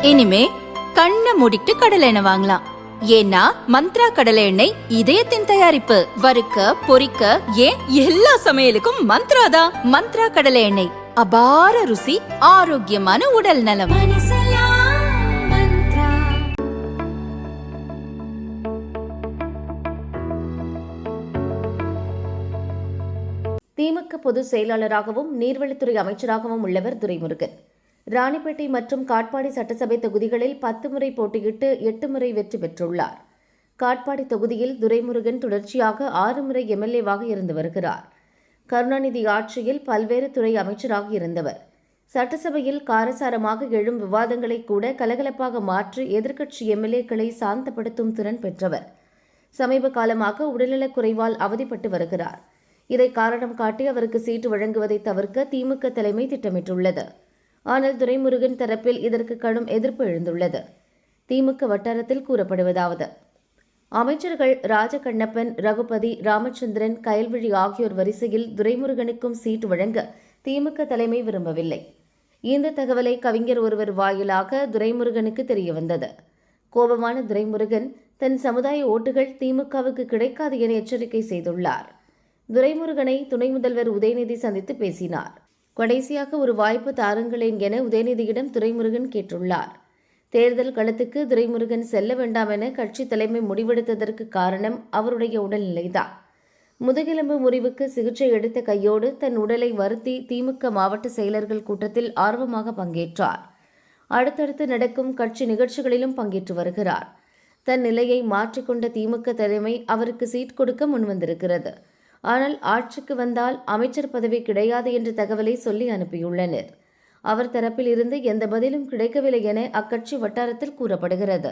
இனிமே கண்ணை மூடிட்டு கடலை எண்ணெய் வாங்கலாம். ஏன்னா மந்த்ரா கடலை எண்ணெய் இதயத்தின் தயாரிப்பு. வறுக்க பொரிக்க ஏன் எல்லா சமையலுக்கும் மந்த்ரா தான். மந்த்ரா கடலை எண்ணெய், அபார ருசி, ஆரோக்கியமான உடல் நலம். திமுக பொதுச் செயலாளராகவும் நீர்வளத்துறை அமைச்சராகவும் உள்ளவர் துரைமுருகன். ராணிப்பேட்டை மற்றும் காட்பாடி சட்டசபை தொகுதிகளில் 10 முறை போட்டியிட்டு 8 முறை வெற்றி பெற்றுள்ளார். காட்பாடி தொகுதியில் துரைமுருகன் தொடர்ச்சியாக 6 முறை எம்எல்ஏவாக இருந்து வருகிறார். கருணாநிதி ஆட்சியில் பல்வேறு துறை அமைச்சராக இருந்தவர். சட்டசபையில் காரசாரமாக எழும் விவாதங்களை கூட கலகலப்பாக மாற்றி எதிர்க்கட்சி எம்எல்ஏக்களை சாந்தப்படுத்தும் திறன் பெற்றவர். சமீப காலமாக உடல்நலக் குறைவால் அவதிப்பட்டு வருகிறார். இதை காரணம் காட்டி அவருக்கு சீட்டு வழங்குவதை தவிர்க்க திமுக தலைமை திட்டமிட்டுள்ளது. ஆனால் துரைமுருகன் தரப்பில் இதற்கு கடும் எதிர்ப்பு எழுந்துள்ளது. திமுக வட்டாரத்தில் கூறப்படுவதாவது: அமைச்சர்கள் ராஜகண்ணப்பன், ரகுபதி, ராமச்சந்திரன், கயல்விழி ஆகியோர் வரிசையில் துரைமுருகனுக்கும் சீட்டு வழங்க திமுக தலைமை விரும்பவில்லை. இந்த தகவலை கவிஞர் ஒருவர் வாயிலாக துரைமுருகனுக்கு தெரியவந்தது. கோபமான துரைமுருகன் தன் சமுதாய ஓட்டுகள் திமுகவுக்கு கிடைக்காது என எச்சரிக்கை செய்துள்ளார். துரைமுருகனை துணை முதல்வர் உதயநிதி சந்தித்து பேசினார். கடைசியாக ஒரு வாய்ப்பு தாருங்களேன் என உதயநிதியிடம் துரைமுருகன் கேட்டுள்ளார். தேர்தல் களத்துக்கு துரைமுருகன் செல்ல வேண்டாம் என கட்சி தலைமை முடிவெடுத்ததற்கு காரணம் அவருடைய உடல்நிலைதான். முதுகெலும்பு முறிவுக்கு சிகிச்சை எடுத்த கையோடு தன் உடலை வருத்தி திமுக மாவட்ட செயலர்கள் கூட்டத்தில் ஆர்வமாக பங்கேற்றார். அடுத்தடுத்து நடக்கும் கட்சி நிகழ்ச்சிகளிலும் பங்கேற்று வருகிறார். தன் நிலையை மாற்றிக்கொண்ட திமுக தலைமை அவருக்கு சீட் கொடுக்க முன்வந்திருக்கிறது. ஆனால் ஆட்சிக்கு வந்தால் அமைச்சர் பதவி கிடையாது என்ற தகவலை சொல்லி அனுப்பியுள்ளனர். அவர் தரப்பில் இருந்து எந்த பதிலும் கிடைக்கவில்லை என அக்கட்சி வட்டாரத்தில் கூறப்படுகிறது.